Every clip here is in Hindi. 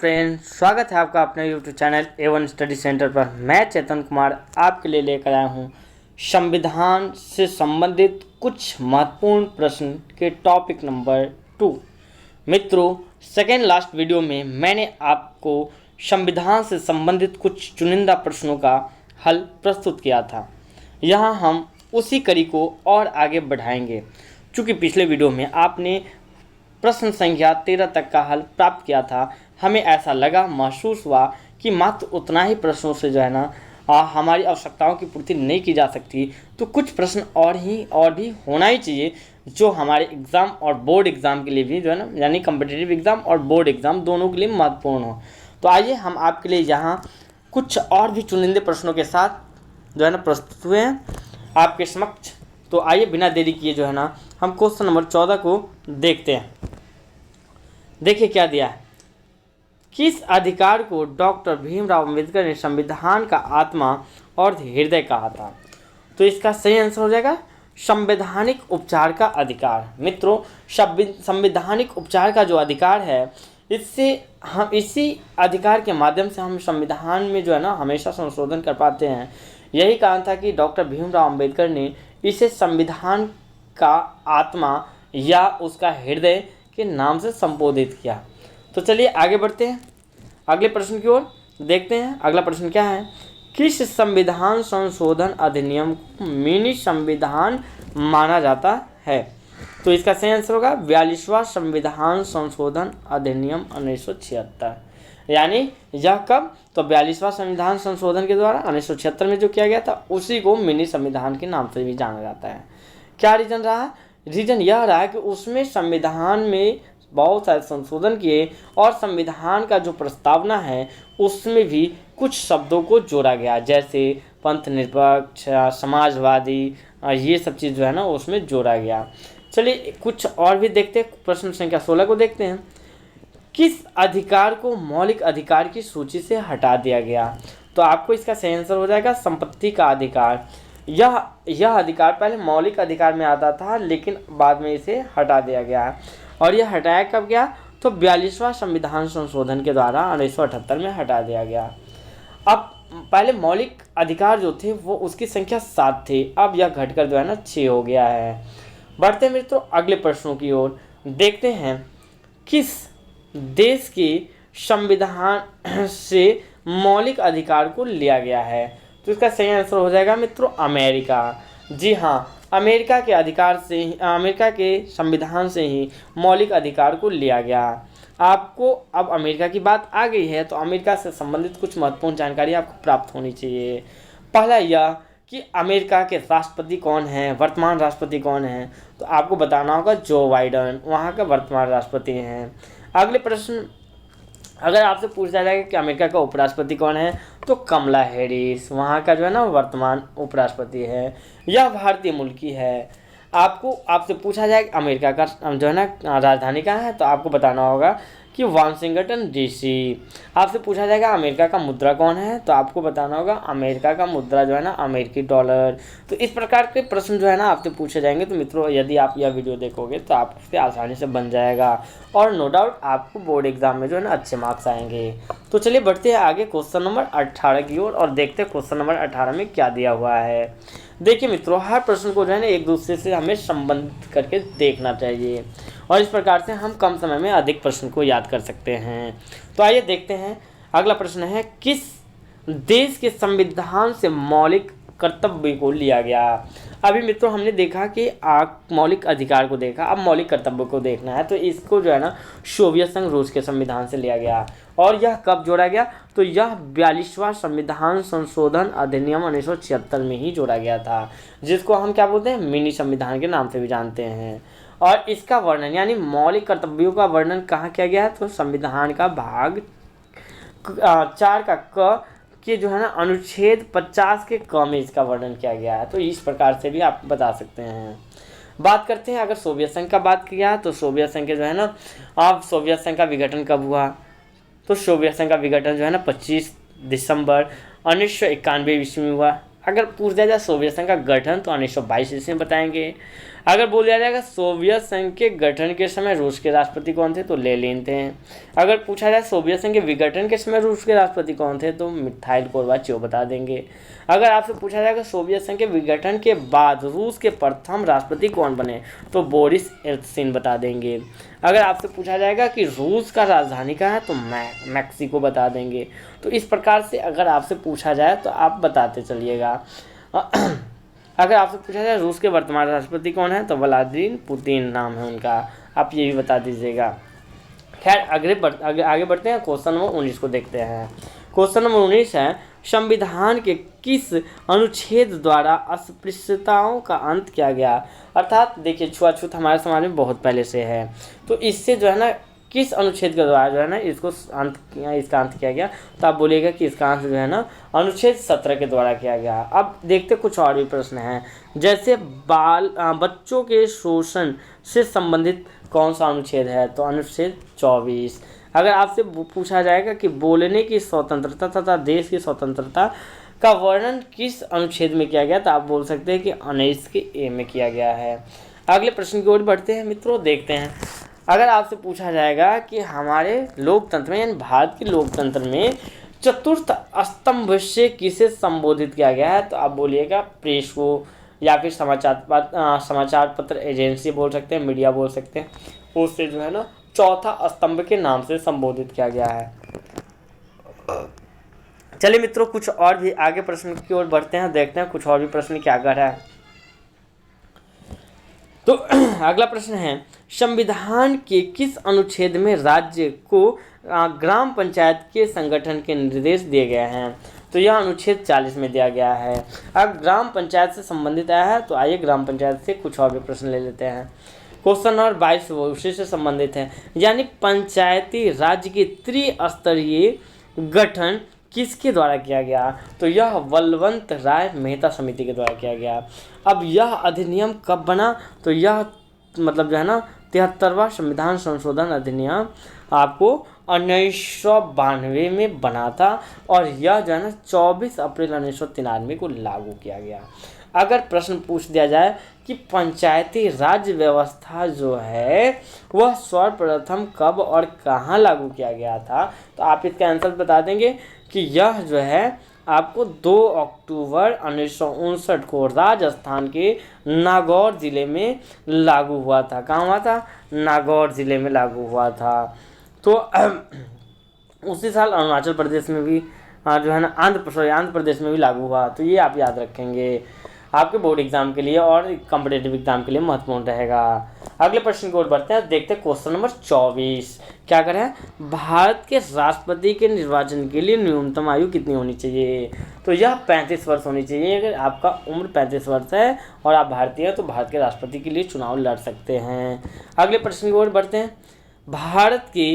फ्रेंड्स, स्वागत है आपका अपने YouTube channel A1 study centre पर। मैं चेतन कुमार आपके लिए लेकर आया हूँ संविधान से संबंधित कुछ महत्वपूर्ण प्रश्न के टॉपिक नंबर 2। मित्रों, सेकेंड लास्ट वीडियो में मैंने आपको संविधान से संबंधित कुछ चुनिंदा प्रश्नों का हल प्रस्तुत किया था। यहाँ हम उसी कड़ी को और आगे बढ़ाएंगे। चूँकि पिछले वीडियो में आपने प्रश्न संख्या 13 तक का हल प्राप्त किया था, हमें ऐसा लगा, महसूस हुआ कि मात्र उतना ही प्रश्नों से जो है ना हमारी आवश्यकताओं की पूर्ति नहीं की जा सकती। तो कुछ प्रश्न और भी होना ही चाहिए जो हमारे एग्ज़ाम और बोर्ड एग्ज़ाम के लिए भी जो है ना, यानी कॉम्पिटिटिव एग्ज़ाम और बोर्ड एग्ज़ाम दोनों के लिए महत्वपूर्ण हो। तो आइए हम आपके लिए यहाँ कुछ और भी चुनिंदे प्रश्नों के साथ जो है ना प्रस्तुत हुए हैं आपके समक्ष। तो आइए बिना देरी किए जो है ना हम क्वेश्चन नंबर 14 को देखते हैं। देखिए क्या दिया है। किस अधिकार को डॉक्टर भीमराव अंबेडकर ने संविधान का आत्मा और हृदय कहा था? तो इसका सही आंसर हो जाएगा संवैधानिक उपचार का अधिकार। मित्रों, संवैधानिक उपचार का जो अधिकार है, इससे हम इसी अधिकार के माध्यम से हम संविधान में जो है ना हमेशा संशोधन कर पाते हैं। यही कारण था कि डॉक्टर भीमराव अंबेडकर ने इसे संविधान का आत्मा या उसका हृदय के नाम से संबोधित किया। तो चलिए आगे बढ़ते हैं, अगले प्रश्न की ओर देखते हैं। अगला प्रश्न क्या है? किस संविधान संशोधन अधिनियम को मिनी संविधान माना जाता है? तो इसका सही आंसर होगा 42वां संविधान संशोधन अधिनियम 1976। यानी यह कब? तो 42वां संविधान संशोधन के द्वारा 1976 में जो किया गया था, उसी को मिनी संविधान के नाम से भी जाना जाता है। क्या रीजन रहा? रीजन यह रहा कि उसमें संविधान में बहुत सारे संशोधन किए और संविधान का जो प्रस्तावना है उसमें भी कुछ शब्दों को जोड़ा गया, जैसे पंथ निरपेक्ष, समाजवादी, ये सब चीज़ जो है ना उसमें जोड़ा गया। चलिए कुछ और भी देखते हैं। प्रश्न संख्या 16 को देखते हैं। किस अधिकार को मौलिक अधिकार की सूची से हटा दिया गया? तो आपको इसका सही आंसर हो जाएगा संपत्ति का अधिकार। यह अधिकार पहले मौलिक अधिकार में आता था, लेकिन बाद में इसे हटा दिया गया। और यह हटाया कब गया? तो 42वां संविधान संशोधन के द्वारा 1978 में हटा दिया गया। अब पहले मौलिक अधिकार जो थे वो उसकी संख्या 7 थे, अब यह घटकर जो है ना 6 हो गया है। बढ़ते हैं मित्रों अगले प्रश्नों की ओर, देखते हैं किस देश के संविधान से मौलिक अधिकार को लिया गया है? तो इसका सही आंसर हो जाएगा मित्रों अमेरिका। जी हाँ, अमेरिका के अधिकार से ही, अमेरिका के संविधान से ही मौलिक अधिकार को लिया गया। आपको अब अमेरिका की बात आ गई है तो अमेरिका से संबंधित कुछ महत्वपूर्ण जानकारी आपको प्राप्त होनी चाहिए। पहला यह कि अमेरिका के राष्ट्रपति कौन हैं, वर्तमान राष्ट्रपति कौन हैं? तो आपको बताना होगा जो बाइडन वहाँ का वर्तमान राष्ट्रपति हैं। अगले प्रश्न, अगर आपसे पूछा जाएगा कि अमेरिका का उपराष्ट्रपति कौन है, तो कमला हैरिस वहाँ का जो है ना वर्तमान उपराष्ट्रपति है। यह भारतीय मूल की है। आपसे पूछा जाएगा अमेरिका का जो है ना राजधानी कहाँ है, तो आपको बताना होगा कि वाशिंगटन डीसी। आपसे पूछा जाएगा अमेरिका का मुद्रा कौन है, तो आपको बताना होगा अमेरिका का मुद्रा जो है ना अमेरिकी डॉलर। तो इस प्रकार के प्रश्न जो है ना आपसे पूछे जाएंगे। तो मित्रों, यदि आप यह वीडियो देखोगे तो आपसे आसानी से बन जाएगा और नो डाउट आपको बोर्ड एग्जाम में जो है ना अच्छे मार्क्स आएंगे। तो चलिए बढ़ते हैं आगे क्वेश्चन नंबर 18 की ओर और देखते हैं क्वेश्चन नंबर 18 में क्या दिया हुआ है। देखिए मित्रों, हर प्रश्न को जो है ना एक दूसरे से हमें संबंधित करके देखना चाहिए और इस प्रकार से हम कम समय में अधिक प्रश्न को याद कर सकते हैं। तो आइए देखते हैं। अगला प्रश्न है, किस देश के संविधान से मौलिक कर्तव्य को लिया गया? अभी मित्रों हमने देखा कि मौलिक अधिकार को देखा, अब मौलिक कर्तव्य को देखना है। तो इसको जो है ना सोवियत संघ रूस के संविधान से लिया गया। और यह कब जोड़ा गया? तो यह 42वां संविधान संशोधन अधिनियम 1976 में ही जोड़ा गया था, जिसको हम क्या बोलते हैं, मिनी संविधान के नाम से भी जानते हैं। और इसका वर्णन यानी मौलिक कर्तव्यों का वर्णन कहाँ किया गया है? तो संविधान का भाग 4 का क के जो है ना अनुच्छेद 50 के क में इसका वर्णन किया गया है। तो इस प्रकार से भी आप बता सकते हैं। बात करते हैं, अगर सोवियत संघ का बात किया तो सोवियत संघ के जो है ना, अब सोवियत संघ का विघटन कब हुआ? तो सोवियत संघ का विघटन जो है ना 25 दिसंबर 1991 ईस्वी में हुआ। अगर पूछ दिया जाए सोवियत संघ का गठन तो 1922 ईस्वी में बताएंगे। अगर बोल दिया जाएगा सोवियत संघ के गठन के समय रूस के राष्ट्रपति कौन थे, तो लेनिन थे। अगर पूछा जाए सोवियत संघ के विघटन के समय रूस के राष्ट्रपति कौन थे, तो मिखाइल गोर्बाचेव बता देंगे। अगर आपसे पूछा जाएगा सोवियत संघ के विघटन के बाद रूस के प्रथम राष्ट्रपति कौन बने, तो बोरिस एल्त्सिन बता देंगे। अगर आपसे पूछा जाएगा कि रूस का राजधानी कहाँ है, तो मैक्सिको बता देंगे। तो इस प्रकार से अगर आपसे पूछा जाए तो आप बताते चलिएगा। अगर आपसे पूछा जाए रूस के वर्तमान राष्ट्रपति कौन है, तो व्लादिमीर पुतिन नाम है उनका, आप ये भी बता दीजिएगा। खैर आगे बढ़ते हैं, क्वेश्चन नंबर 19 को देखते हैं। क्वेश्चन नंबर 19 है, संविधान के किस अनुच्छेद द्वारा अस्पृश्यताओं का अंत किया गया। अर्थात देखिए छुआछूत हमारे समाज में बहुत पहले से है, तो इससे जो है ना किस अनुच्छेद के द्वारा जो है ना इसका अंत किया गया, तो आप बोलिएगा कि इसका अंत जो है ना अनुच्छेद 17 के द्वारा किया गया। अब देखते कुछ और भी प्रश्न हैं, जैसे बच्चों के शोषण से संबंधित कौन सा अनुच्छेद है, तो अनुच्छेद 24। अगर आपसे पूछा जाएगा कि बोलने की स्वतंत्रता तथा देश की स्वतंत्रता का वर्णन किस अनुच्छेद में किया गया, तो आप बोल सकते हैं कि 19 के ए में किया गया है। अगले प्रश्न की ओर बढ़ते हैं मित्रों, देखते हैं। अगर आपसे पूछा जाएगा कि हमारे लोकतंत्र में यानी भारत के लोकतंत्र में चतुर्थ स्तंभ से किसे संबोधित किया गया है, तो आप बोलिएगा प्रेस को, या फिर समाचार पत्र एजेंसी बोल सकते हैं, मीडिया बोल सकते हैं, उससे जो है ना चौथा स्तंभ के नाम से संबोधित किया गया है। चलिए मित्रों कुछ और भी आगे प्रश्न की ओर बढ़ते हैं, देखते हैं कुछ और भी प्रश्न क्या कर रहा है। तो अगला प्रश्न है, संविधान के किस अनुच्छेद में राज्य को ग्राम पंचायत के संगठन के निर्देश दिए गए हैं, तो यह अनुच्छेद 40 में दिया गया है। अब ग्राम पंचायत से संबंधित आया है, तो आइए ग्राम पंचायत से कुछ और भी प्रश्न ले लेते हैं। क्वेश्चन नंबर 22 उसी से संबंधित है, यानी पंचायती राज की त्रिस्तरीय गठन किसके द्वारा किया गया, तो यह बलवंत राय मेहता समिति के द्वारा किया गया। अब यह अधिनियम कब बना, तो यह मतलब जो है ना 73वां संविधान संशोधन अधिनियम आपको 1992 में बना था, और यह जो है ना 24 अप्रैल 1993 को लागू किया गया। अगर प्रश्न पूछ दिया जाए कि पंचायती राज व्यवस्था जो है वह सर्वप्रथम कब और कहाँ लागू किया गया था, तो आप इसका आंसर बता देंगे कि यह जो है आपको 2 अक्टूबर 1959 को राजस्थान के नागौर जिले में लागू हुआ था। कहाँ हुआ था, नागौर जिले में लागू हुआ था। तो उसी साल अरुणाचल प्रदेश में भी जो है ना आंध्र प्रदेश में भी लागू हुआ। तो ये आप याद रखेंगे, आपके बोर्ड एग्जाम के लिए और कॉम्पिटेटिव एग्जाम के लिए महत्वपूर्ण रहेगा। अगले प्रश्न की ओर बढ़ते हैं, देखते हैं क्वेश्चन नंबर 24 क्या कर रहा है, भारत के राष्ट्रपति के निर्वाचन के लिए न्यूनतम आयु कितनी होनी चाहिए, तो यह 35 वर्ष होनी चाहिए। अगर आपका उम्र 35 वर्ष है और आप भारतीय हैं तो भारत के राष्ट्रपति के लिए चुनाव लड़ सकते हैं। अगले प्रश्न की ओर बढ़ते हैं, भारत के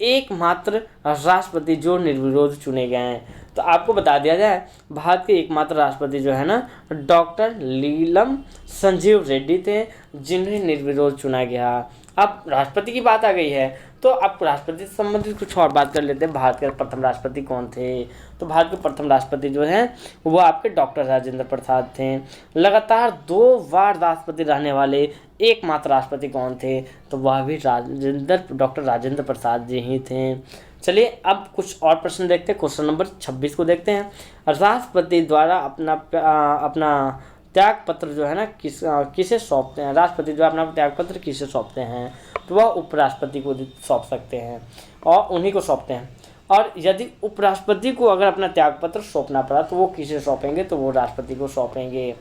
एकमात्र राष्ट्रपति जो निर्विरोध चुने गए हैं, तो आपको बता दिया जाए भारत के एकमात्र राष्ट्रपति जो है ना डॉक्टर लीलम संजीव रेड्डी थे, जिन्हें निर्विरोध चुना गया। अब राष्ट्रपति की बात आ गई है तो आप राष्ट्रपति से संबंधित कुछ और बात कर लेते हैं। भारत के प्रथम राष्ट्रपति कौन थे, तो भारत के प्रथम राष्ट्रपति जो हैं वो आपके डॉक्टर राजेंद्र प्रसाद थे। लगातार 2 बार राष्ट्रपति रहने वाले एकमात्र राष्ट्रपति कौन थे, तो वह भी डॉक्टर राजेंद्र प्रसाद जी ही थे। चलिए अब कुछ और प्रश्न देखते हैं, क्वेश्चन नंबर 26 को देखते हैं। राष्ट्रपति द्वारा अपना त्याग पत्र जो है ना किसे सौंपते हैं, राष्ट्रपति जो अपना त्याग पत्र किसे सौंपते हैं, तो वह उपराष्ट्रपति को सौंप सकते हैं और उन्हीं को सौंपते हैं। और यदि उपराष्ट्रपति को अगर अपना त्याग पत्र सौंपना पड़ा तो वो किसे सौंपेंगे, तो वो राष्ट्रपति को सौंपेंगे।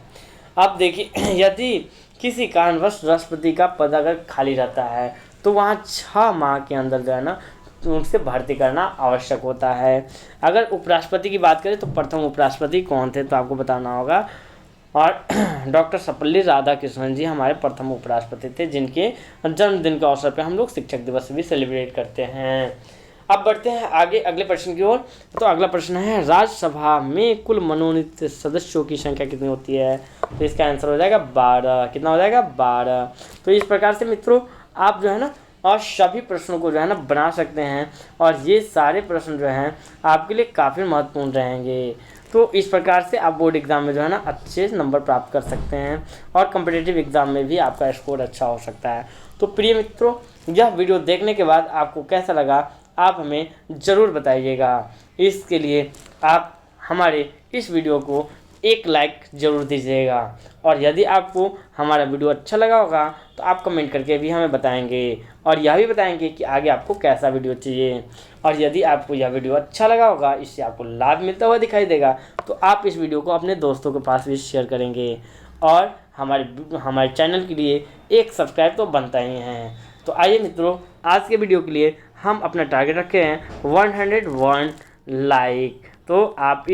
अब देखिए यदि किसी कारणवश राष्ट्रपति का पद अगर खाली रहता है तो वहाँ 6 माह के अंदर जो है ना उनसे भर्ती करना आवश्यक होता है। अगर उपराष्ट्रपति की बात करें तो प्रथम उपराष्ट्रपति कौन थे, तो आपको बताना होगा, और डॉक्टर सर्वपल्ली राधाकृष्णन जी हमारे प्रथम उपराष्ट्रपति थे, जिनके जन्मदिन के अवसर पर हम लोग शिक्षक दिवस भी सेलिब्रेट करते हैं। अब बढ़ते हैं आगे अगले प्रश्न की ओर। तो अगला प्रश्न है, राज्यसभा में कुल मनोनीत सदस्यों की संख्या कितनी होती है, तो इसका आंसर हो जाएगा 12। कितना हो जाएगा, 12। तो इस प्रकार से मित्रों आप जो है ना और सभी प्रश्नों को जो है ना बना सकते हैं, और ये सारे प्रश्न जो हैं आपके लिए काफ़ी महत्वपूर्ण रहेंगे। तो इस प्रकार से आप बोर्ड एग्ज़ाम में जो है ना अच्छे नंबर प्राप्त कर सकते हैं और कॉम्पिटिटिव एग्ज़ाम में भी आपका स्कोर अच्छा हो सकता है। तो प्रिय मित्रों, यह वीडियो देखने के बाद आपको कैसा लगा आप हमें ज़रूर बताइएगा। इसके लिए आप हमारे इस वीडियो को एक लाइक ज़रूर दीजिएगा और यदि आपको हमारा वीडियो अच्छा लगा होगा तो आप कमेंट करके भी हमें बताएंगे और यह भी बताएंगे कि आगे आपको कैसा वीडियो चाहिए। और यदि आपको यह वीडियो अच्छा लगा होगा, इससे आपको लाभ मिलता हुआ दिखाई देगा, तो आप इस वीडियो को अपने दोस्तों के पास भी शेयर करेंगे और हमारे चैनल के लिए एक सब्सक्राइब तो बनता ही है। तो आइए मित्रों, आज के वीडियो के लिए हम अपना टारगेट रखे हैं 101 लाइक। तो आप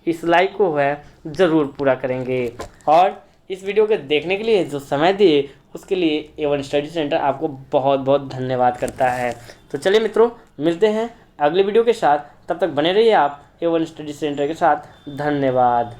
इस लाइक को है ज़रूर पूरा करेंगे और इस वीडियो के देखने के लिए जो समय दिए उसके लिए A1 स्टडी सेंटर आपको बहुत बहुत धन्यवाद करता है। तो चलिए मित्रों, मिलते हैं अगले वीडियो के साथ, तब तक बने रहिए आप A1 स्टडी सेंटर के साथ। धन्यवाद।